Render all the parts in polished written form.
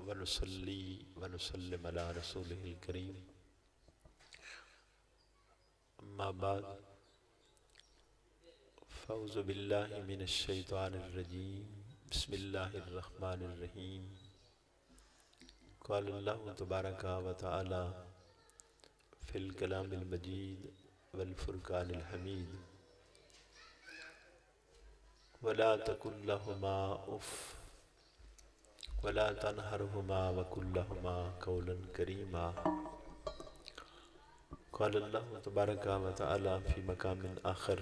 ونصلي ونسلم على رسوله الكريم أما بعد فأعوذ بالله من الشيطان الرجيم بسم الله الرحمن الرحيم قال الله تبارك وتعالى في الكلام المجيد والفرقان الحميد ولا تقل لهما أف ولا تنهرهما وقل لهما قولا كريما قال الله تبارك وتعالى في مقام آخر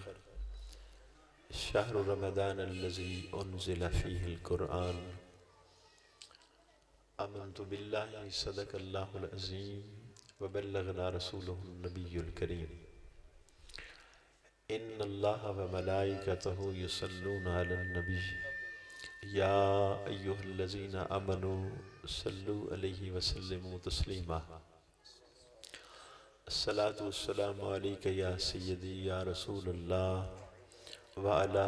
شهر رمضان الذي أنزل فيه القرآن آمنت بالله صدق الله العظيم وبلغنا رسوله النبي الكريم إن الله وملائكته يصلون على النبي يا أيها الذين آمنوا صلوا عليه وسلموا تسليما الصلاة والسلام عليك يا سيدي يا رسول الله وعلى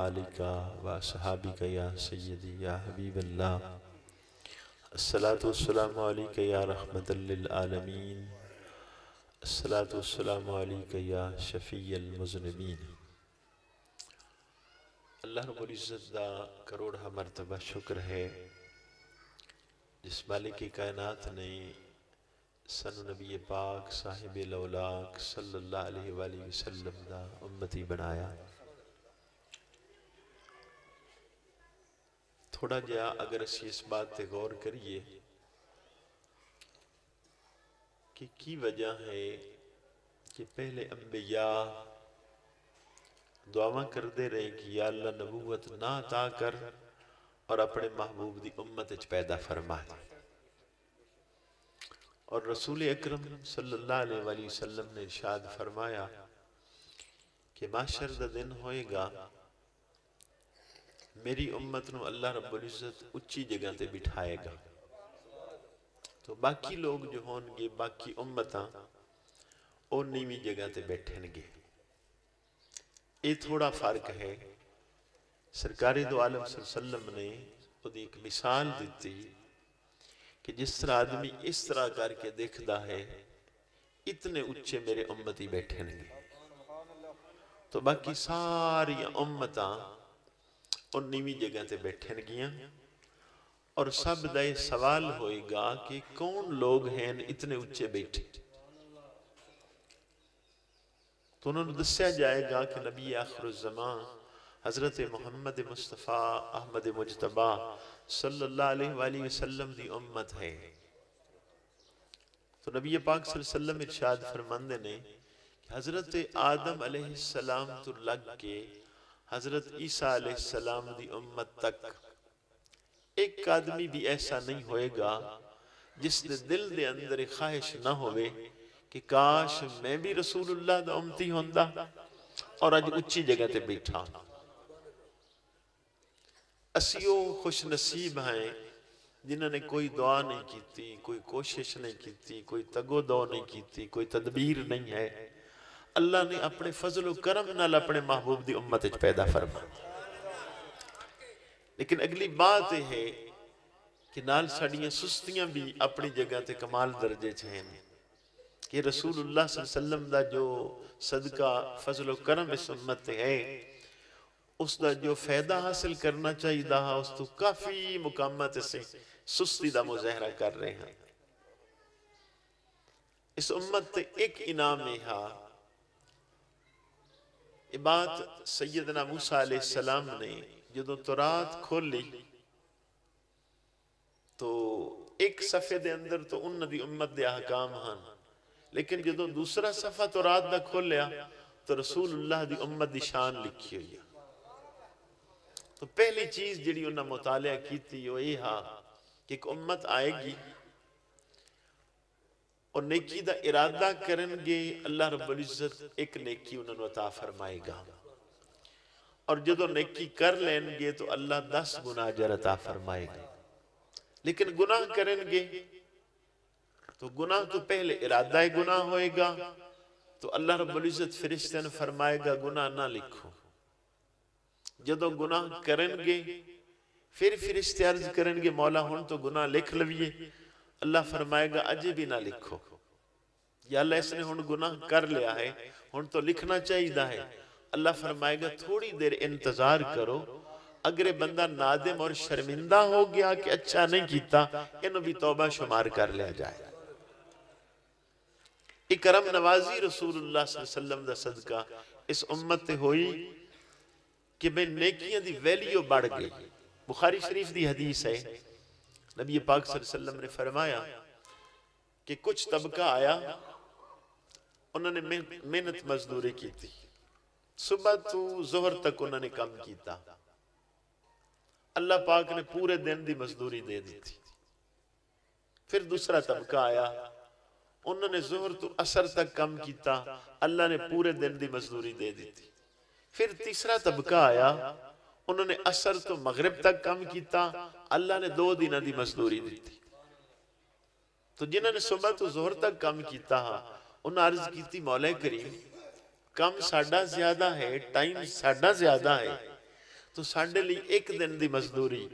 آلك وأصحابك يا سيدي يا حبيب الله الصلاة والسلام عليك يا رحمة للعالمين الصلاة والسلام عليك يا شفيع المذنبين اللہ رب العزت دا کروڑہ مرتبہ شکر ہے جس مالک کائنات نے سن نبی پاک صاحب الاولاق صلی اللہ علیہ وآلہ وسلم دا امتی بنایا۔ تھوڑا جا اگر اسی اس بات تے غور کریے کہ کی وجہ ہے کہ پہلے انبیاء دعاواں کر دے رہے کہ یا اللہ نبوت نہ عطا کر اور اپنے محبوب دی امت اچ پیدا فرما دے، اور رسول اکرم صلی اللہ علیہ وآلہ وسلم نے ارشاد فرمایا کہ معاشر دا دن ہوئے گا میری امت نو اللہ رب العزت اچھی جگہ تے بٹھائے گا، تو باقی لوگ جو ہون گے باقی امتاں او نیوی جگہ تے بیٹھیں گے۔ یہ تھوڑا فرق ہے۔ سرکار دو عالم صلی اللہ علیہ وسلم نے خود ایک مثال دیتی کہ جس طرح آدمی اس طرح کر کے دیکھدا ہے اتنے اچھے میرے امتی بیٹھیں گے، تو باقی ساری امتاں ان نیوی جگہ تے بیٹھیں گیاں، اور سب دا یہ سوال ہوئے گا کہ کون لوگ ہیں اتنے اچھے بیٹھے، تو انہوں نے دسیا جائے گا کہ نبی آخر الزمان حضرت محمد مصطفیٰ احمد مجتبہ صلی اللہ علیہ وآلہ وسلم دی امت ہے۔ تو نبی پاک صلی اللہ علیہ وسلم ارشاد فرماندے نے کہ حضرت آدم علیہ السلام تو لگ کے حضرت عیسیٰ علیہ السلام دی امت تک ایک آدمی بھی ایسا نہیں ہوئے گا جس نے دل دے اندر خواہش نہ ہوئے کہ کاش میں بھی رسول اللہ دا امتی ہوندہ اور آج اچھی جگہ تے بیٹھا۔ اسیو خوش نصیب ہیں جنہوں نے کوئی دعا نہیں کیتی، کوئی کوشش نہیں کیتی، کوئی تگو دو نہیں کیتی، کوئی تدبیر نہیں ہے، اللہ نے اپنے فضل و کرم نال اپنے محبوب دی امت اچ پیدا فرما۔ لیکن اگلی بات یہ ہے کہ نال ساڑیاں سستیاں بھی اپنی جگہ تے کمال درجے چھیں کہ رسول اللہ صلی اللہ علیہ وسلم دا جو صدقہ فضل و کرم اس امت ہے اس دا جو فائدہ حاصل کرنا چاہیے دا اس تو کافی مقامات سے سستی دا مظاہرہ کر رہے ہیں۔ اس امت تے ایک انعام ہے، یہ بات سیدنا موسیٰ علیہ السلام نے جدو تورات کھولی تو ایک صفحے دے اندر تو ان دی امت دے احکام ہاں، لیکن جدو دوسرا صفحہ تورات دا کھول لیا تو رسول اللہ دی امت دی شان لکھی ہوئی ہے۔ تو پہلی چیز جڑی انہاں مطالعہ کی تھی وہ یہ ہاں کہ ایک امت آئے گی اور نیکی دا ارادہ کرن گے، اللہ رب العزت ایک نیکی انہوں نے عطا فرمائے گا، اور جدو نیکی کر لیں گے تو اللہ 10 گناہ اجر عطا فرمائے گا۔ لیکن گناہ کریں گے تو گناہ تو پہلے ارادہ گناہ ہوئے گا، تو اللہ رب العزت فرشتے نے فرمائے گا گناہ نہ لکھو۔ جدو گناہ کریں گے پھر فرشتے عرض کریں گے مولا ہن تو گناہ لکھ لویے. اللہ فرمائے گا اجے بھی نہ لکھو. یا اللہ اس نے ہن گناہ کر لیا ہے, ہن تو لکھنا چاہیے ہے. اللہ فرمائے گا تھوڑی دیر انتظار کرو, اگر یہ بندہ نادم اور شرمندہ ہو گیا کہ اچھا نہیں کیتا, انہوں بھی توبہ شمار کر لیا جائے. اکرم نوازی رسول اللہ صلی اللہ علیہ وسلم دا صدقہ اس امت تے ہوئی کہ میں نیکیاں دی ویلیو بڑھ گئی. بخاری شریف دی حدیث ہے, نبی پاک صلی اللہ علیہ وسلم نے فرمایا کہ کچھ طبقہ آیا, انہوں نے محنت مزدوری کی تھی, صبح تو ظہر تک انہوں نے کام کیتا, اللہ پاک نے پورے دن دی مزدوری دے دی تھی. پھر دوسرا طبقہ آیا, انہوں نے ظہر تو عصر تک کام کیتا, اللہ نے پورے دن دی مزدوری دے دی تھی. پھر تیسرا طبقہ آیا, انہوں نے عصر تو مغرب تک کام کیتا, اللہ نے 2 دن دی مزدوری دی تھی. تو جنہوں نے صبح تو ظہر تک کام کیتا, انہوں نے عرض کی تھی مولا کریم کم ساڑھا زیادہ ہے, ٹائم ساڑھا زیادہ ہے, تو ساڑھے لی 1 دن دی مزدوری,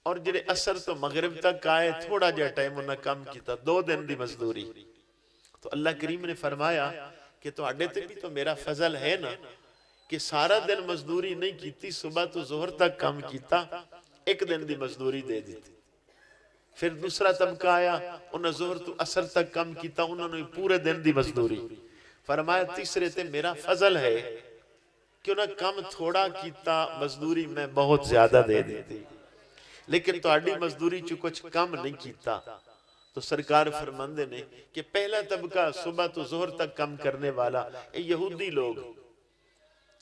اور جنہیں عصر تو مغرب تک آئے تھوڑا جا ٹائم انہوں نے کام کیتا, 2 دن دی مزدوری. تو اللہ کریم نے فرمایا کہ تو آڈے تے بھی تو میرا فضل ہے نا کہ سارا دن مزدوری نہیں کیتی, صبح تو ظہر تک کام کیتا, 1 دن دی مزدوری دے دی تھی. پھر دوسرا طبقہ آیا, انہوں نے ظہر تو عصر تک کام کیتا, انہوں نے پورے دن دی مزدوری. فرمایا تیسرے تے میرا فضل ہے کہ انہوں نے کم تھوڑا کیتا, مزدوری میں بہت زیادہ دے دی تھی, لیکن تو آڈی مزدوری چو کچھ کم نہیں کیتا. تو سرکار فرماندے نے کہ پہلا طبقہ صبح تو ظہر تک کم کرنے والا یہودی لوگ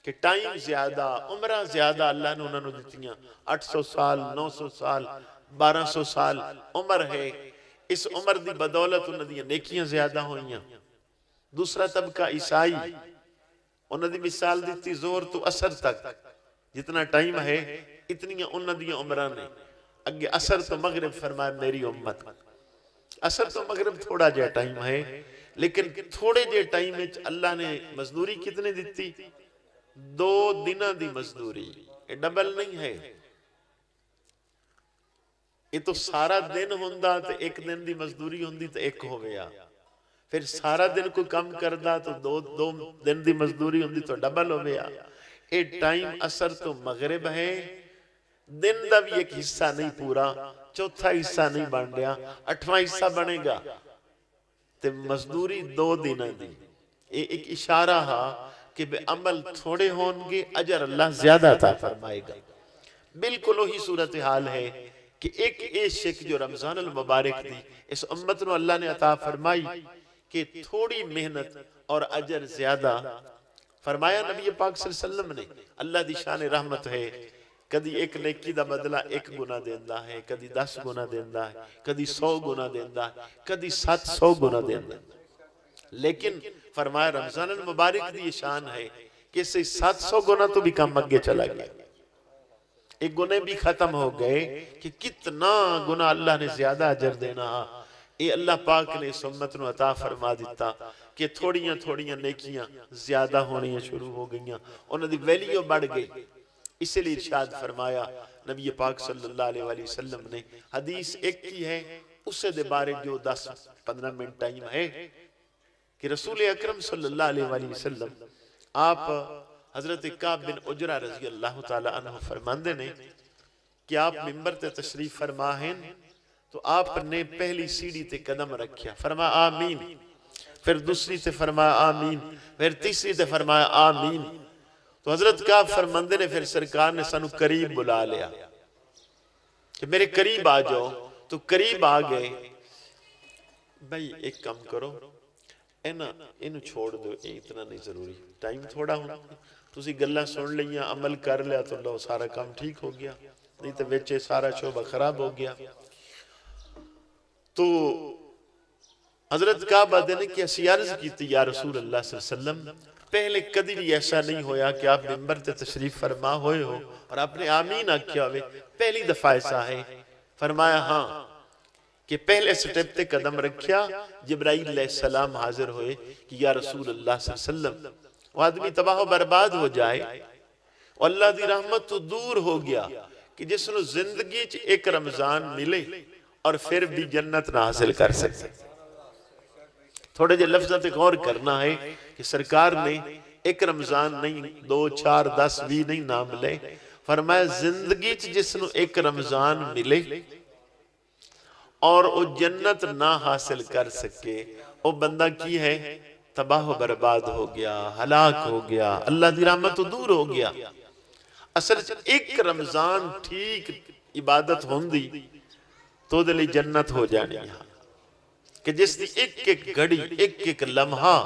کہ ٹائم زیادہ, عمرہ زیادہ اللہ نے انہوں نے دیتیاں, 800 سال 900 سال 1200 سال عمر ہے, اس عمر دی بدولت انہوں نے نیکیاں زیادہ ہوئیاں. دوسرا طبقہ عیسائی, انہوں نے مثال دیتی ظہر تو عصر تک جتنا ٹائم ہے اتنی انہوں نے عمرہ نے, اگے عصر تو مغرب فرمایا میری امت. عصر تو مغرب تھوڑا جا ٹائم ہے, لیکن تھوڑے جے ٹائم میں اللہ نے مزدوری کتنے دیتی, 2 دنہ دی مزدوری. یہ ڈبل نہیں ہے, یہ تو سارا دن ہوندہ تو 1 دن دی مزدوری ہوندی تو 1 ہو گیا, پھر سارا دن کو کم کردہ تو 2 دن دی مزدوری ہوندی تو ڈبل ہو گیا. یہ ٹائم عصر تو مغرب ہے, دن دا بھی ایک حصہ نہیں پورا, چوتھا حصہ نہیں بن رہا, 8واں حصہ بنے گا, تو مزدوری 2 دن دی. یہ ایک اشارہ ہے کہ بے عمل تھوڑے ہونگے, اجر اللہ زیادہ تھا فرمائے گا. بالکل وہی صورتحال ہے کہ ایک عشق جو رمضان المبارک دی اس امت نو اللہ نے عطا فرمائی کہ تھوڑی محنت اور اجر زیادہ. فرمایا نبی پاک صلی اللہ علیہ وسلم نے, اللہ دی شان رحمت ہے, کدی 1 نیکی دا بدلہ 1 گناہ دیندہ ہے, کدی 10 گناہ دیندہ ہے, کدی 100 گناہ دیندہ ہے, کدی 700 گناہ دیندہ ہے. لیکن فرمایا رمضان المبارک دی شان ہے کہ اس سے 700 گناہ تو بھی کم مگے چلا گیا. 1 گناہ بھی ختم ہو گئے کہ کتنا گناہ اللہ نے زیادہ اجر دینا. اے اللہ پاک نے اس امت نو عطا فرما دیتا کہ تھوڑیاں نیکیاں زیادہ ہونی شروع ہو گئیاں, انہوں دی ویلیو بڑھ گئی. اس لئے ارشاد فرمایا نبی پاک صلی اللہ علیہ وسلم نے, حدیث ایک کی ہے, اس سے دے بارے جو 10-15 منٹ ٹائم ہے, کہ رسول اکرم صلی اللہ علیہ وسلم آپ حضرت کعب بن عجرہ رضی اللہ تعالیٰ عنہ فرماندے نے کہ آپ ممبر تے تشریف فرما ہیں تو آپ نے پہلی سیڑھی تے قدم رکھیا, فرما آمین, پھر دوسری تے فرمایا آمین, پھر تیسری تے فرمایا آمین. تو حضرت کعب فرماندے نے پھر سرکار نے سانو قریب بلا لیا کہ میرے قریب آ جاؤ. تو قریب آ گئے. بھائی ایک کام کرو, انہوں چھوڑ دو, اتنا نہیں ضروری, ٹائم تھوڑا ہونا, تسی گلہ سن لیا, عمل کر لیا تو اللہ سارا کام ٹھیک ہو گیا, نہیں تو ویچے سارا شعبہ خراب ہو گیا. تو حضرت کعب نے کہ اسی عرض کی تھی یا رسول اللہ صلی اللہ علیہ وسلم, پہلے کدی بھی ایسا نہیں ہویا کہ آپ ممبر تے تشریف فرما ہوئے ہو اور آپ نے آمین آکھیا ہوئے, پہلی دفعہ ایسا ہے. فرمایا ہاں, کہ پہلے سٹیپ تے قدم رکھیا, جبرائیل علیہ السلام حاضر ہوئے کہ یا رسول اللہ صلی اللہ علیہ وسلم وہ آدمی تباہ و برباد ہو جائے, اور اللہ دی رحمت تو دور ہو گیا کہ جس نے زندگی چ ایک رمضان ملے اور پھر بھی جنت نہ حاصل کر سکتے. تھوڑے جے لفظوں تے غور کرنا ہے کہ سرکار نے ایک رمضان نہیں 2 4 10 20 نہیں نام لے. فرمایا زندگی چ جس نے ایک رمضان ملے اور وہ جنت نہ حاصل کر سکے وہ بندہ کی ہے؟ تباہ و برباد ہو گیا، ہلاک ہو گیا، اللہ دی رحمت تو دور ہو گیا. اصل ایک رمضان ٹھیک عبادت ہوندی تو دلی جنت ہو جانی ہے کہ جس دی ایک ایک گھڑی ایک ایک لمحہ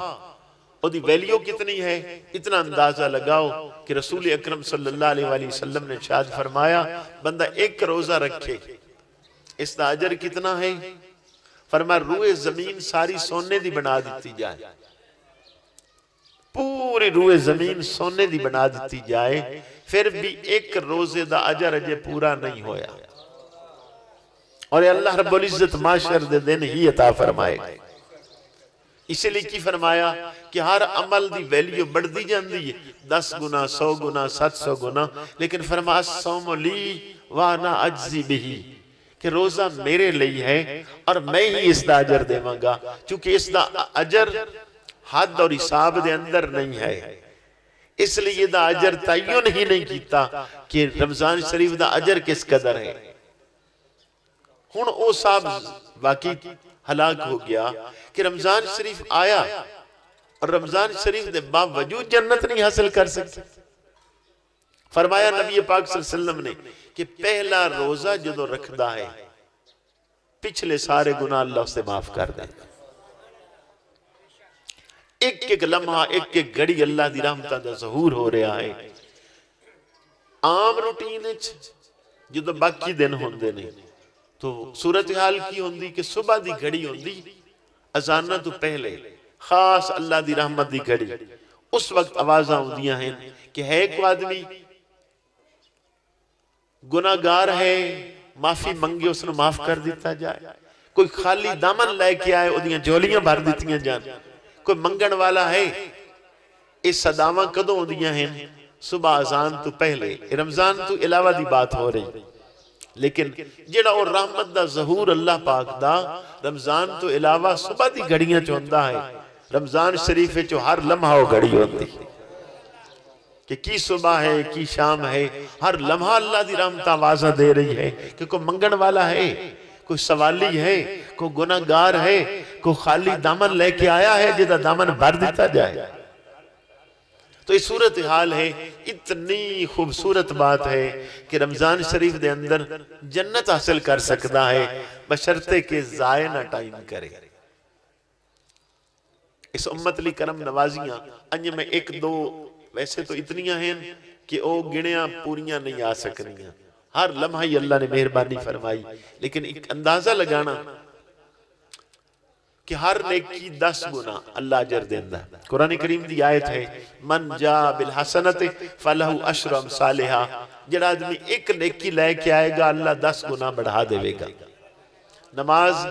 وہ دی ویلیو کتنی ہے. اتنا اندازہ لگاؤ کہ رسول اکرم صلی اللہ علیہ وسلم نے ارشاد فرمایا بندہ ایک روزہ رکھے اس دا اجر کتنا ہے؟ فرمایا روئے زمین ساری سونے دی بنا دیتی جائے، پوری روئے زمین سونے دی بنا دیتی جائے، پھر بھی ایک روزے دا اجر اجے پورا نہیں ہویا. اور اللہ رب العزت معاشر دے دن ہی عطا فرمائے گا. اسی لئے کی فرمایا کہ ہر عمل دی ویلیو بڑھ دی جاندی ہے 10 گنا 100 گنا 700 گنا، لیکن فرمایا الصوم لی وانا اجزی بہی کہ روزہ میرے لئی ہے اور میں ہی اس دا اجر دے مانگا. چونکہ اس دا اجر حد اور حساب دے اندر نہیں ہے، اس لئے دا اجر تعین ہی نہیں کیتا کہ رمضان شریف دا اجر کس قدر ہے. ہن او صاحب واقعی ہلاک ہو گیا کہ رمضان شریف آیا اور رمضان شریف دے باوجود جنت نہیں حاصل کر سکتے. فرمایا نبی پاک صلی اللہ علیہ وسلم نے کہ پہلا روزہ جدو رکھدا ہے پچھلے سارے گناہ اللہ اس سے معاف کر دیں. ایک ایک لمحہ ایک ایک گھڑی اللہ دی رحمتہ دا ظہور ہو رہا ہے. عام روٹین جدو باقی دن ہوندے نہیں تو صورتحال کی ہوندی کہ صبح دی گھڑی ہوندی اذانہ تو پہلے خاص اللہ دی رحمت دی گھڑی اس وقت آوازاں ہوندیاں ہیں کہ ہے ایک آدمی گناہگار ہے معافی منگے اس نے معاف کر دیتا جائے، کوئی خالی دامن لے کے آئے ادھیاں جولیاں بھر دیتیاں جان، کوئی منگن والا ہے. اس صداواں کدوں ہوندیاں ہیں؟ صبح اذان تو پہلے. رمضان تو علاوہ دی بات ہو رہی، لیکن جڑا اور رحمت دا ظہور اللہ پاک دا رمضان تو علاوہ صبح دی گھڑیاں چوندہ ہے. رمضان شریف جو ہر لمحہ ہو گھڑی ہوندی کہ کی صبح ہے کی شام ہے، ہر لمحہ اللہ دی رحمت آوازہ دے رہی ہے کہ کوئی منگن والا ہے، کوئی سوالی ہے، کوئی گناہگار ہے، کوئی خالی دامن لے کے آیا ہے جدہ دامن بھر دیتا جائے. تو یہ صورتحال ہے. اتنی خوبصورت بات ہے کہ رمضان شریف دے اندر جنت حاصل کر سکتا ہے بشرطے کے ضائع نہ ٹائم کرے. اس امت لی کرم نوازیاں انج میں ایک دو ویسے تو اتنیاں ہیں کہ او گنیاں پوریاں نہیں آ سکنیاں، ہر لمحہ ہی اللہ نے مہربانی فرمائی. لیکن ایک اندازہ لگانا کہ ہر نیکی 10 گنا اللہ اجر دیندہ. قرآن کریم دی آیت ہے من جا بالحسنت فلہو عشر امثالہا، جڑا آدمی ایک نیکی لے کے آئے گا اللہ 10 گنا بڑھا دے گا. نماز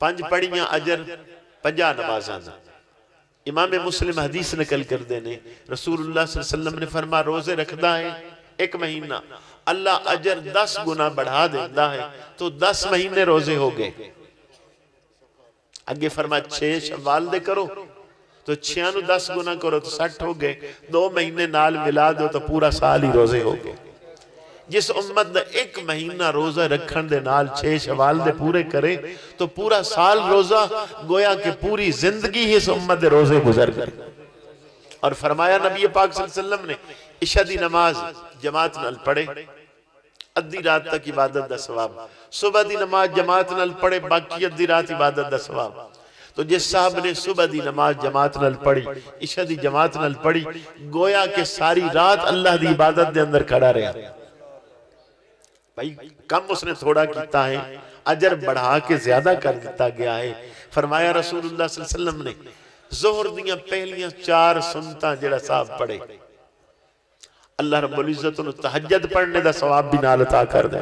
5 پڑھیاں اجر 50 نمازاں. امام مسلم حدیث نقل کر دینے رسول اللہ صلی اللہ علیہ وسلم نے فرما روزے رکھدا ہے 1 مہینہ اللہ اجر 10 گنا بڑھا دیندہ ہے. تو 10 مہینے روزے ہو گئے. اگے فرما 6 شوال دے کرو تو 6 نو 10 گنا کرو تو 60 ہو گئے. 2 مہینے نال ملا دو تو پورا سال ہی روزے ہو گئے. جس امت دا 1 مہینہ روزہ رکھن دے نال 6 شوال دے پورے کرے تو پورا سال روزہ گویا کہ پوری زندگی ہی اس امت دے روزے گزر گئے. اور فرمایا نبی پاک صلی اللہ علیہ وسلم نے عشاء دی نماز جماعت نال پڑھے ادھی رات تک عبادت دا ثواب، صبح دی نماز جماعت نال پڑھے باقی ادھی رات عبادت دا ثواب. تو جس صاحب نے صبح دی نماز جماعت نال پڑھی عشاء دی جماعت نال پڑھی گویا کہ ساری رات اللہ دی عبادت دے اندر کھڑا رہا. بھائی کم اس نے تھوڑا کیتا ہے، اجر بڑھا کے زیادہ کر دیتا گیا ہے. فرمایا رسول اللہ صلی اللہ علیہ وسلم نے ظہر دیاں پہلیاں 4 سنتاں جڑا صاحب پڑھے اللہ رب العزت انہوں تہجد پڑھنے دا ثواب بھی نال عطا کر دے.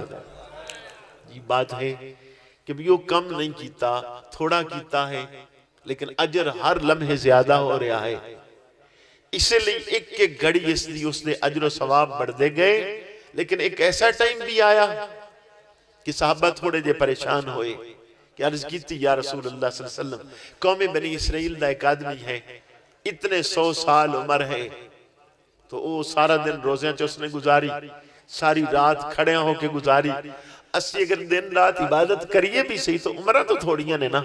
یہ بات ہے کہ وہ کم نہیں کیتا تھوڑا کیتا ہے لیکن اجر ہر لمحے زیادہ ہو رہا ہے. اس لئے ایک ایک گھڑی اس دی اس دے اجر و ثواب بڑھ دے گئے. لیکن ایک ایسا ٹائم بھی آیا کہ صحابہ تھوڑے جے پریشان ہوئے کہ عرض کیتی یا رسول اللہ صلی اللہ علیہ وسلم قوم بنی اسرائیل دا ایک آدمی ہے اتنے 100 سال عمر ہے تو وہ سارا دن روزیاں چ اس نے گزاری ساری رات کھڑے ہو کے گزاری اسی اگر دن رات عبادت کریے بھی صحیح تو عمرہ تو تھوڑیاں نے نا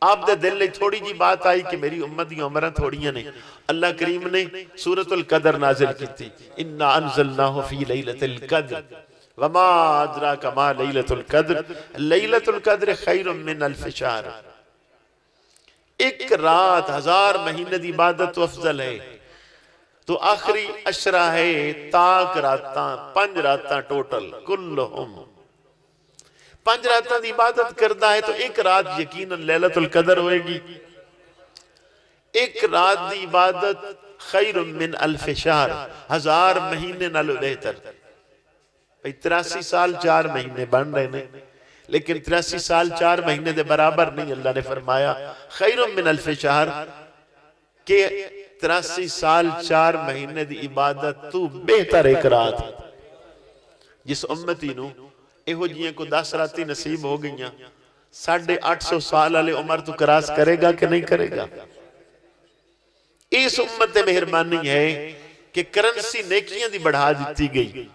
آپ دے دل لئے تھوڑی جی بات آئی کہ میری امت دی عمرہ تھوڑیاں نے اللہ کریم نے سورة القدر نازل کی تھی اِنَّا أَنزَلْنَاهُ فِي لَيْلَةِ الْقَدْرِ وَمَا أَدْرَاكَ مَا لَيْلَةُ الْقَدْرِ لَيْلَةُ الْقَدْرِ خَيْرٌ مِّنَ أَلْفِ شَهْرٍ ایک رات 1000 مہینے دی عبادت تو افضل ہے تو آخری عشرہ ہے تاک راتاں 5 راتاں ٹوٹل کلہم 5 راتاں دی عبادت کردہ ہے تو ایک رات یقیناً لیلۃ القدر ہوئے گی ایک رات دی عبادت خیر من 1000 شہر 1000 مہینے نالو بہتر 83 سال 4 مہینے بن رہے نے لیکن 83 سال 4 مہینے دے برابر نہیں اللہ نے فرمایا خیر من 1000 شہر کہ 83 سال 4 مہینے دی عبادت تو بہتر ایک رات جس امتی نو ایہو جیئے کو 10 راتی نصیب ہو گئیاں 850 سال علی عمر تو کراس کرے گا کہ نہیں کرے گا اس امت مہربانی ہے کہ کرنسی نیکیاں دی بڑھا دیتی گئی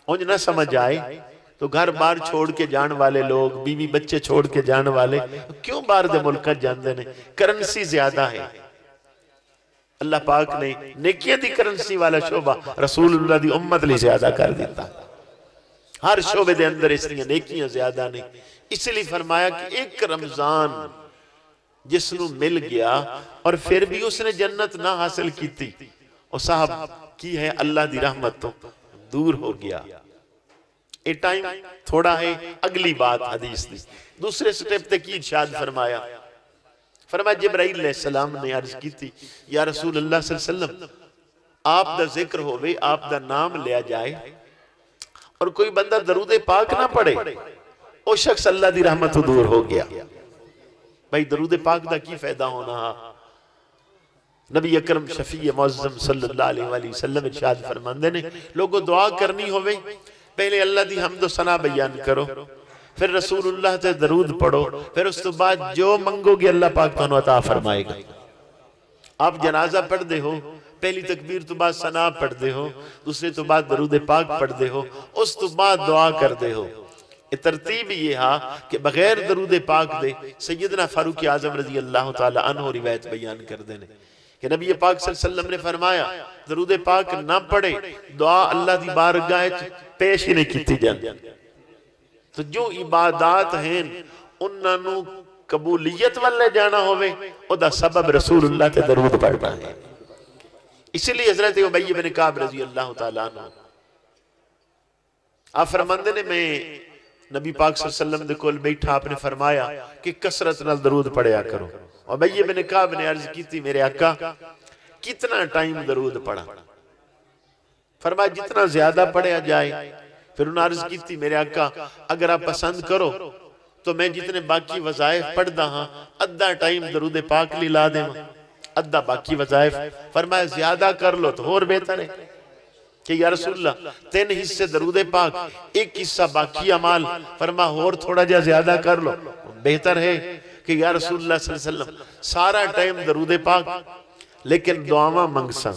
انج نہ سمجھ آئے تو گھر بار چھوڑ کے جان والے لوگ بیوی بچے چھوڑ کے جان والے کیوں بار دے ملکہ جاندے نے کرنسی زیادہ ہے اللہ پاک نے نیکیاں دی کرنسی والا شعبہ رسول اللہ دی امت لی زیادہ کر دیتا ہر شعبے دے اندر اس لیے نیکیاں زیادہ نہیں اس لیے فرمایا کہ ایک رمضان جس نو مل گیا اور پھر بھی اس نے جنت نہ حاصل کی تھی اور صاحب کی ہے اللہ دی رحمت تو دور ہو گیا اے ٹائم تھوڑا ہے اگلی بات حدیث دی دوسرے سٹیپ تک ارشاد فرمایا جبرائیل علیہ السلام نے عرض کی تھی یا رسول اللہ صلی اللہ علیہ وسلم آپ دا ذکر ہوئے آپ دا نام لیا جائے اور کوئی بندہ درود پاک نہ پڑھے وہ شخص اللہ دی رحمت دور ہو گیا بھائی درود پاک دا کی فائدہ ہونا نبی اکرم شفیع معظم صلی اللہ علیہ وآلہ وسلم ارشاد فرماندے نے لوگوں دعا کرنی ہوئے پہلے اللہ دی حمد و ثنا بیان کرو پھر رسول اللہ تے درود پڑھو پھر اس تو بعد جو منگو گے اللہ پاک تانوں عطا فرمائے گا آپ جنازہ پڑھ دے ہو پہلی تکبیر تو بعد ثنا پڑھ دے ہو دوسرے تو بعد درود پاک پڑھ دے ہو اس تو بعد دعا کر دے ہو ترتیب یہ ہاں کہ بغیر درود پاک دے سیدنا فاروق اعظم رضی اللہ تعالی عنہ روایت بیان کر دینے کہ نبی پاک صلی اللہ علیہ وسلم نے فرمایا درود پاک نہ پڑھے دعا اللہ دی بارگاہ پیش ہی نہیں کیتی جاندی تو جو عبادات ہیں انہاں نو قبولیت والے جانا ہوئے او دا سبب رسول اللہ تے درود پڑھنا ہے اسی لئے حضرت ابی بن کعب رضی اللہ تعالیٰ عنہ آپ فرماندے نے میں نبی پاک صلی اللہ علیہ وسلم دے کول بیٹھا آپ نے فرمایا کہ کثرت نال درود پڑھیا کرو ابی بن کعب نے عرض کی تھی میرے آقا کتنا ٹائم درود پڑھا فرمایا جتنا زیادہ پڑھیا جائے پھر انہوں نے عرض کی تھی میرے آقا اگر آپ پسند کرو تو میں جتنے باقی وظائف پڑھ دا ہاں ادھا ٹائم درود پاک لی لا دیں ادھا باقی وظائف فرمایا زیادہ کر لو تو اور بہتر ہے کہ یا رسول اللہ 3 حصے درود پاک ایک حصہ باقی عمال فرما اور تھوڑا جا زیادہ کر لو بہتر ہے کہ یا رسول اللہ صلی اللہ علیہ وسلم سارا ٹائم درود پاک لیکن دعاواں منگساں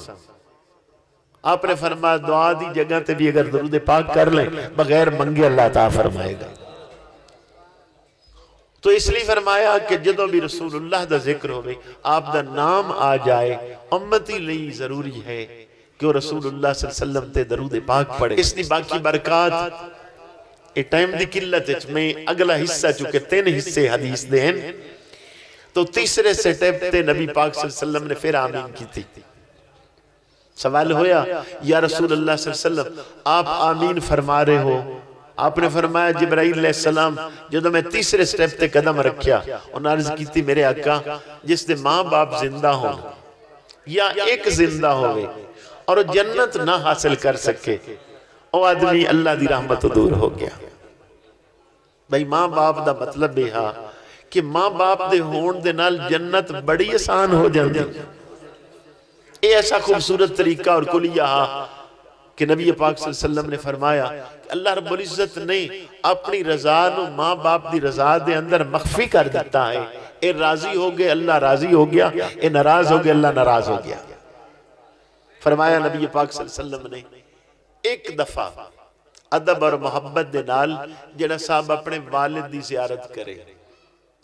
آپ نے فرمایا دعا دی جگہ تے بھی اگر درود پاک کر لیں بغیر منگے اللہ تعالیٰ فرمائے گا تو اس لیے فرمایا کہ جدو بھی رسول اللہ دا ذکر ہوئے آپ دا نام آ جائے امتی لئی ضروری ہے کہ وہ رسول اللہ صلی اللہ علیہ وسلم تے درود پاک پڑھے اس لیے باقی برکات اے ٹائم دی قلت میں اگلا حصہ چکے 3 حصے حدیث دیں تو تیسرے سٹیپ تے نبی پاک صلی اللہ علیہ وسلم نے پھر آمین کی تھی سوال ہویا یا رسول اللہ صلی اللہ علیہ وسلم آپ آمین فرما رہے ہو آپ نے فرمایا جبرائیل علیہ السلام جدو میں تیسرے سٹیپ تے قدم رکھیا انہوں نے عرض کی تھی میرے آقا جس دے ماں باپ زندہ ہوں یا ایک زندہ ہوئے اور جنت نہ حاصل کر سکے او آدمی اللہ دی رحمت دور ہو گیا بھئی ماں باپ دا مطلب بھی ہاں کہ ماں باپ دے ہون دے نال جنت بڑی آسان ہو جاندی اے ایسا خوبصورت طریقہ اور کلیہ ہاں کہ نبی پاک صلی اللہ علیہ وسلم نے فرمایا کہ اللہ رب العزت نے اپنی رضا نو ماں باپ دی رضا دے اندر مخفی کر دیتا ہے. اے راضی ہو گئے اللہ راضی ہو گیا، اے ناراض ہو گئے اللہ ناراض ہو گیا. فرمایا نبی پاک صلی اللہ علیہ وسلم نے ایک دفعہ ادب اور محبت دے نال جڑا صاحب اپنے والد دی زیارت کرے،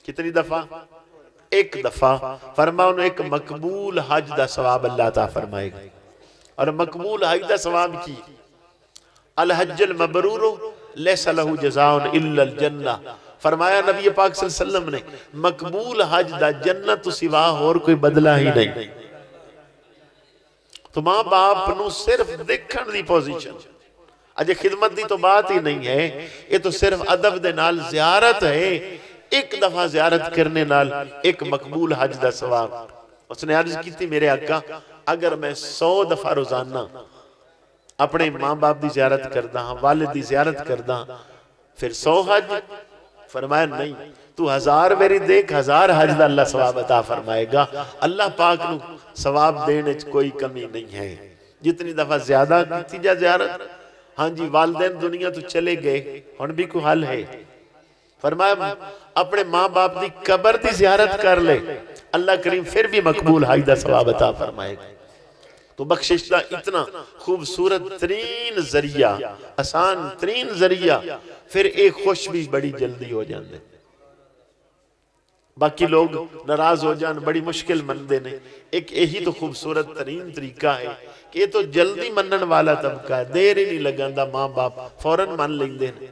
کتنی دفعہ؟ ایک دفعہ. فرمایا انہوں ایک مقبول حج دا ثواب اللہ تعالیٰ فرمائے گا. اور مقبول حج دا ثواب کی الحج المبرور لیس لہ جزاء الا الجنہ. فرمایا نبی پاک صلی اللہ علیہ وسلم نے مقبول حج دا جنت سوا اور کوئی بدلہ ہی نہیں. تو ماں باپ نو صرف دیکھن دی پوزیشن، اجے خدمت دی تو بات ہی نہیں ہے، یہ تو صرف ادب دے نال زیارت ہے. ایک دفعہ زیارت کرنے نال ایک مقبول حج دا ثواب. اس نے عرض کی تھی میرے آقا اگر میں 100 دفعہ روزانہ اپنے ماں باپ دی زیارت کردہ ہاں، والد دی زیارت کردہ ہاں، پھر 100 حج؟ فرمایا نہیں، تو 1000 میری دیکھ، 1000 حج دا اللہ ثواب عطا فرمائے گا. اللہ پاک نو ثواب دینے کوئی کمی نہیں ہے. جتنی دفعہ زیادہ کی جا زیارت. ہاں جی والدین دنیا تو چلے گئے، ہن بھی کوئی حل ہے؟ فرمایا اپنے ماں باپ دی قبر دی زیارت کر لے، اللہ کریم پھر بھی مقبول حج دا ثواب عطا فرمائے گا. تو بخشش دا اتنا خوبصورت ترین ذریعہ، آسان ترین ذریعہ، پھر ایک خوش بھی بڑی جلدی ہو جاندے. باقی لوگ ناراض ہو جان بڑی مشکل مندے نے. ایک یہی تو خوبصورت ترین طریقہ ہے کہ یہ تو جلدی منن والا طبقہ ہے، دیر ہی نہیں لگاندہ، ماں باپ فوراً من لیندے ہیں.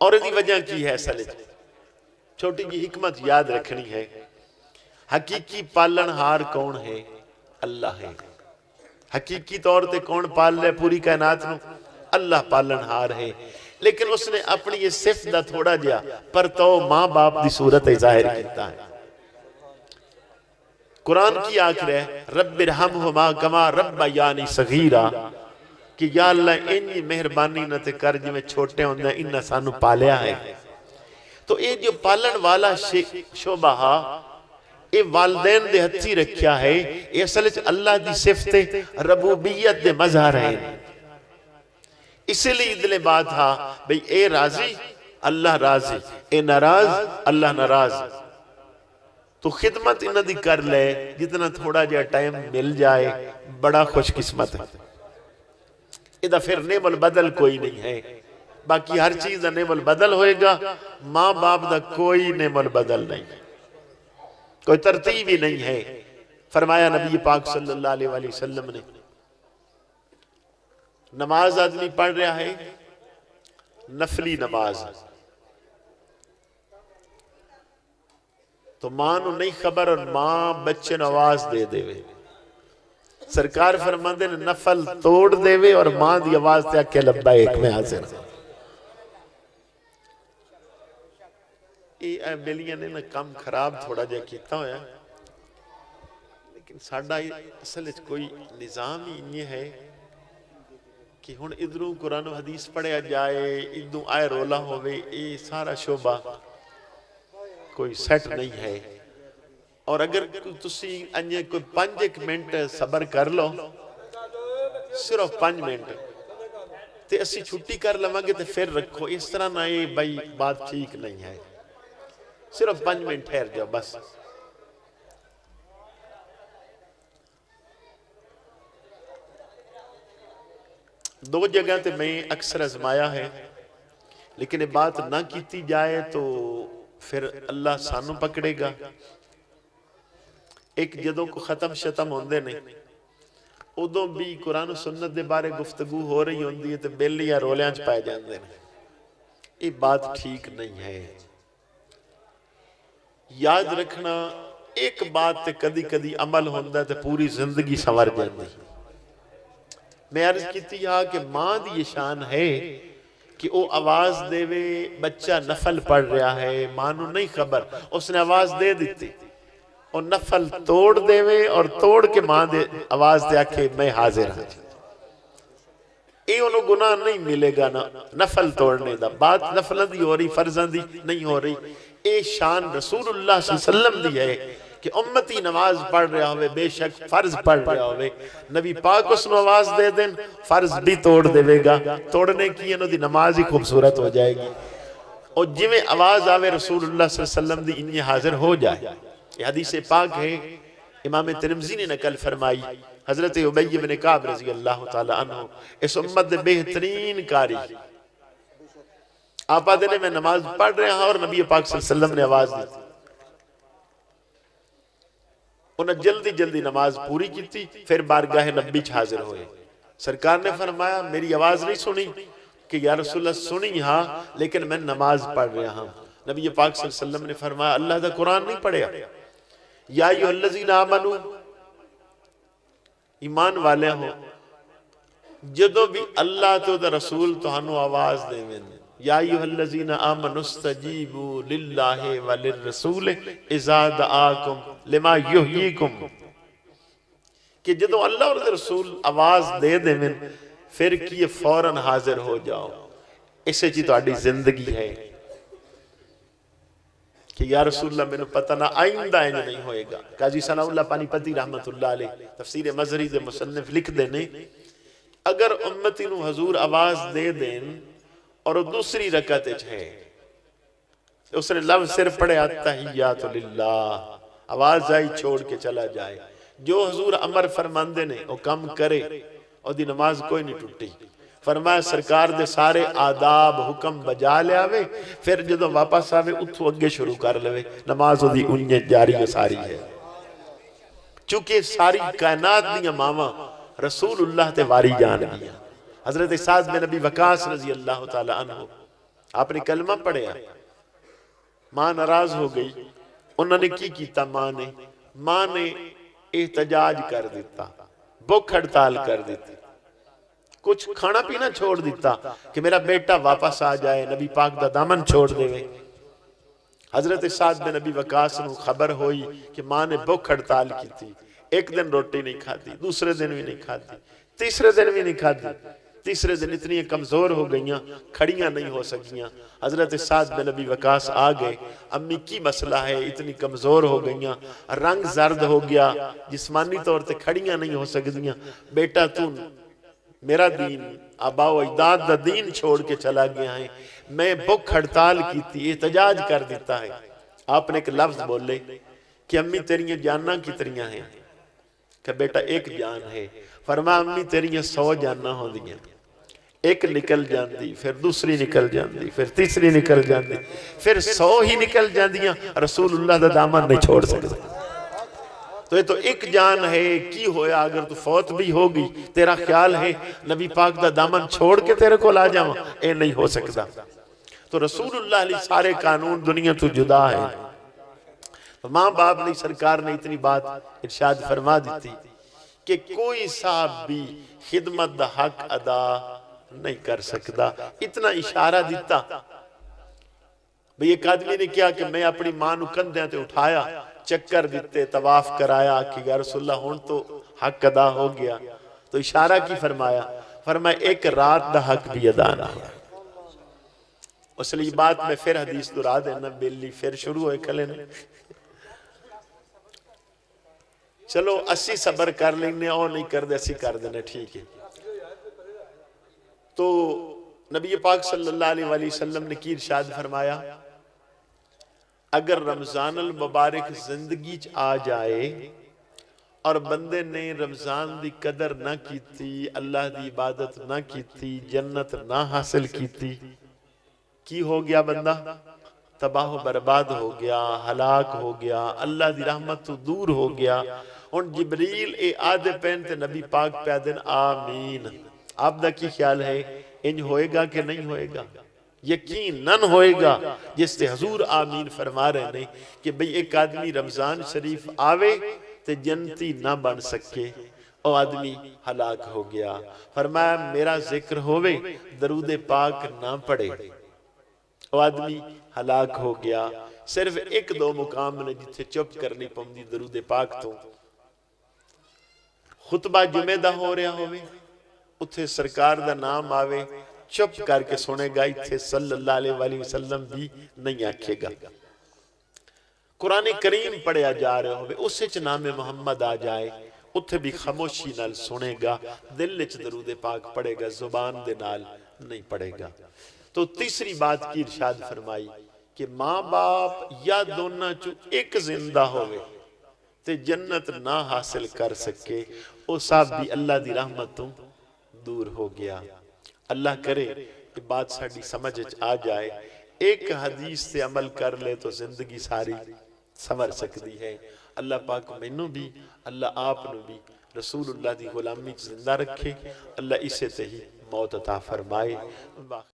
اور یہ وجہ کی ہے سلج چھوٹی کی حکمت یاد رکھنی ہے. حقیقی پالن ہار کون ہے؟ اللہ ہے. حقیقی طور تے کون پال لے پوری کائنات نو؟ اللہ پالن ہار ہے. لیکن اس نے اپنی یہ صفت دا تھوڑا جیا پر تو ماں باپ دی صورت ظاہر کیتا ہے. قرآن کی آخر ہے رب ارحمہما کما ربیانی صغیرا، کہ یا اللہ انہی مہربانی نہ تے کر جو میں چھوٹے ہوندے ہیں انہا سانو پالیا ہے. تو یہ جو پالن والا شعبہ یہ والدین دے ہتھی رکھیا ہے، یہ اصل اللہ دی صفت ربوبیت دے مظہر ہے. اسی لئے ادلے بات تھا بھئی اے راضی اللہ راضی، اے ناراض اللہ ناراض. تو خدمت انہاں دی کر لے، جتنا تھوڑا جا ٹائم مل جائے بڑا خوش قسمت ہے. ادھا پھر نعم البدل کوئی نہیں ہے. باقی ہر چیز دا نعم البدل ہوئے گا، ماں باپ دا کوئی نعم البدل نہیں، کوئی ترتیب ہی نہیں ہے. فرمایا نبی پاک صلی اللہ علیہ وسلم نے نماز آدمی پڑھ رہا ہے، نفلی نماز، تو ماں نو نہیں خبر اور ماں بچے نو آواز دے دے وے. سرکار فرماندے نے نفل توڑ دے وے اور ماں دی آواز تے آکے لبیک میں حاضر. یہ بیلیاں نے کام خراب تھوڑا جا کیتا ہویا، لیکن ساڑھا اصل کوئی نظام ہی نہیں ہے کہ ہن ادھروں قرآن و حدیث پڑھیا جائے، ادھوں آئے رولا ہوئے، یہ سارا شعبہ کوئی سیٹ نہیں ہے. اور اگر تسی انجھے کوئی 5 منٹ صبر کر لو، صرف 5 منٹ تے اسی چھٹی کر لوانگے تے پھر رکھو. اس طرح نہ یہ بھائی بات ٹھیک نہیں ہے. صرف 5 منٹ ٹھہر جاؤ بس. دو جگہ تے میں اکثر ازمایا ہے، لیکن یہ بات نہ کیتی جائے تو پھر اللہ سانو پکڑے گا. ایک جدوں کو ختم شتم ہوندے نے ادوں بھی قرآن و سنت دے بارے گفتگو ہو رہی ہوندی ہے تے بیلی یا رولیاں چ پائے جاندے نے. یہ بات ٹھیک نہیں ہے. یاد رکھنا ایک بات تے کدی کدی عمل ہوندہ تے پوری زندگی سنور جاندی. میں عرض کیتی ہاں کہ ماں دی یہ شان ہے کہ وہ آواز دے وے، بچہ نفل پڑھ رہا ہے، ماں نو نہیں خبر، اس نے آواز دے دیتی، اور نفل توڑ دے وے اور توڑ کے ماں دے آواز دے آکھے میں حاضر ہوں. یہ انہوں گناہ نہیں ملے گا نا نفل توڑنے دا. بات نفل دی ہو رہی، فرضاں دی نہیں ہو رہی. اے شان رسول اللہ صلی اللہ علیہ وسلم دی ہے کہ امتی نماز پڑھ رہا ہوئے بے شک فرض پڑھ رہا ہوئے نبی پاک اس نو آواز دے دیں فرض بھی توڑ دے گا توڑنے کی انہوں دی نماز ہی خوبصورت ہو جائے گی اور جی میں آواز آوے رسول اللہ صلی اللہ علیہ وسلم دی انہیں حاضر ہو جائے یہ حدیث پاک ہے امام ترمذی نے نقل فرمائی حضرت عبی بن کعب رضی اللہ تعالی عنہ اس امت دے بہترین کاری آپ آدھے میں نماز پڑھ رہا ہوں اور نبی پاک صلی اللہ علیہ وسلم نے آواز دی تھی انہیں جلدی جلدی نماز پوری کی تھی پھر بارگاہ نبی حاضر ہوئے سرکار نے فرمایا میری آواز نہیں سنی کہ یا رسول اللہ سنی ہاں لیکن میں نماز پڑھ رہا ہوں نبی پاک صلی اللہ علیہ وسلم نے فرمایا اللہ دا قرآن نہیں پڑھیا یا ایھا الذین آمنوا ایمان والے ہو جدو بھی اللہ تو دا رسول تو ہنو آواز دے میں یا ایھا الذین آمنوا استجیبوا للہ وللرسول اذا دعاکم لما یحییکم کہ جدو اللہ اور رسول آواز دے دے میں پھر کی فوراً حاضر ہو جاؤ اسے جی تو آڑی زندگی ہے کہ یا رسول اللہ میں نے پتہ نہ آئندہ انج نہیں ہوئے گا قاضی ثناء اللہ پانی پتی رحمت اللہ علیہ تفسیر مظہری دے مصنف لکھ دینے اگر امتی نو حضور آواز دے دیں اور دوسری رکعت ہے اس نے لفظ صرف پڑھے التحیات للہ آواز آئی چھوڑ کے چلا جائے جو حضور امر فرماندے نے وہ کم کرے اور دی نماز کوئی نہیں ٹوٹی فرمایا سرکار دے سارے آداب حکم بجا لے آوے پھر جدو واپس آوے اتھو اگے شروع کر لے نماز دی انجے جاری و ساری ہے چونکہ ساری کائنات دیا ماما رسول اللہ تے واری جان گیا حضرت سعد بن نبی وقاص رضی اللہ تعالی عنہ آپ نے کلمہ پڑھیا ماں ناراض ہو گئی انہوں نے کی کیتا ماں نے احتجاج کر دیتا بھوک ہڑتال کر دیتی کچھ کھانا پینا چھوڑ دیتا کہ میرا بیٹا واپس آ جائے نبی پاک دا دامن چھوڑ دے حضرت سعد بن نبی وقاص نو خبر ہوئی کہ ماں نے بھوک ہڑتال کی تھی ایک دن روٹی نہیں کھاتی دوسرے دن بھی نہیں کھاتی تیسرے دن بھی نہیں کھاتی تیسرے دن اتنی کمزور ہو گئیاں کھڑیاں نہیں ہو سکیاں حضرت سعد بن نبی وقاص آ گئے امی کی مسئلہ ہے اتنی کمزور ہو گئیاں رنگ زرد ہو گیا جسمانی طور تے کھڑیاں نہیں ہو سکتیاں بیٹا تو میرا دین آبا و اجداد دا دین چھوڑ کے چلا گیا ہے میں بھوک ہڑتال کی تھی احتجاج کر دیتا ہے آپ نے ایک لفظ بولے کہ امی تیریاں جاننا کتنیاں ہیں کہ بیٹا ایک جان ہے فرما امی تیریاں 100 جاننا ہو دیاں ایک نکل جاندی پھر دوسری نکل جاندی پھر تیسری نکل جاندی پھر 100 ہی نکل جاندیاں رسول اللہ دا دامن نہیں چھوڑ سکتے تو یہ تو ایک جان ہے کی ہویا اگر تو فوت بھی ہوگی تیرا خیال ہے نبی پاک دا دامن چھوڑ کے تیرے کو لا جاؤں اے نہیں ہو سکتا تو رسول اللہ علیہ سارے قانون دنیا تو جدا ہے ماں باپ نے سرکار نے اتنی بات ارشاد فرما دیتی کہ کوئی صاحب بھی خدمت دا حق ادا نہیں کر سکتا اتنا اشارہ دیتا بھئی ایک آدمی نے کیا کہ میں اپنی ماں نو کندھیاں تے اٹھایا چکر دیتے طواف کرایا کہ یا رسول اللہ ہون تو حق ادا ہو گیا تو اشارہ کی فرمایا ایک رات دا حق بھی ادا نہ ہوا اس لیے بات میں پھر حدیث دورا دینا بیلی پھر شروع ہوئے کھلے نے چلو 80 صبر کر لینے اور نہیں کر دے 80 کر دینے ٹھیک ہے تو نبی پاک صلی اللہ علیہ وسلم نے کی ارشاد فرمایا اگر رمضان المبارک زندگی آ جائے اور بندے نے رمضان دی قدر نہ کی تھی اللہ دی عبادت نہ کی تھی جنت نہ حاصل کی تھی کی ہو گیا بندہ تباہ و برباد ہو گیا ہلاک ہو گیا اللہ دی رحمت تو دور ہو گیا ان جبریل اے آدھے پہنتے نبی پاک پہ دن آمین آپ دا کی خیال ہے انج ہوئے گا کہ نہیں ہوئے گا یقیناً ہوئے گا جس سے حضور آمین فرما رہے ہیں کہ بھئی ایک آدمی رمضان شریف آوے تے جنتی نہ بن سکے او آدمی ہلاک ہو گیا فرمایا میرا ذکر ہوئے درود پاک نہ پڑے او آدمی ہلاک ہو گیا صرف ایک دو مقام نے جتھے چپ کرنی پوندی درود پاک تو خطبہ جمعہ دا ہو رہا ہوئے اتھے سرکار دا نام آوے چپ کر کے سنے گا اتھے صلی اللہ علیہ وسلم بھی نہیں آکھے گا قرآن کریم پڑھیا جا رہے ہوئے اسے چ نام محمد آ جائے اتھے بھی خاموشی نال سنے گا، دل وچ درود پاک پڑھے گا، زبان دے نال نہیں پڑھے گا۔ تو تیسری بات کی ارشاد فرمائی کہ ماں باپ یا دونوں چو ایک زندہ ہوئے تے جنت نہ حاصل کر سکے، او صاحب بھی اللہ دی رحمتوں دور ہو گیا۔ اللہ کرے کہ بات ساڑھی سمجھ آ جائے، ایک حدیث سے عمل کر لے تو زندگی ساری سمر سکتی ہے۔ اللہ پاک مینوں بھی، اللہ آپ نو بھی رسول اللہ دی غلامی زندہ رکھے، اللہ اسے تے ہی موت عطا فرمائے۔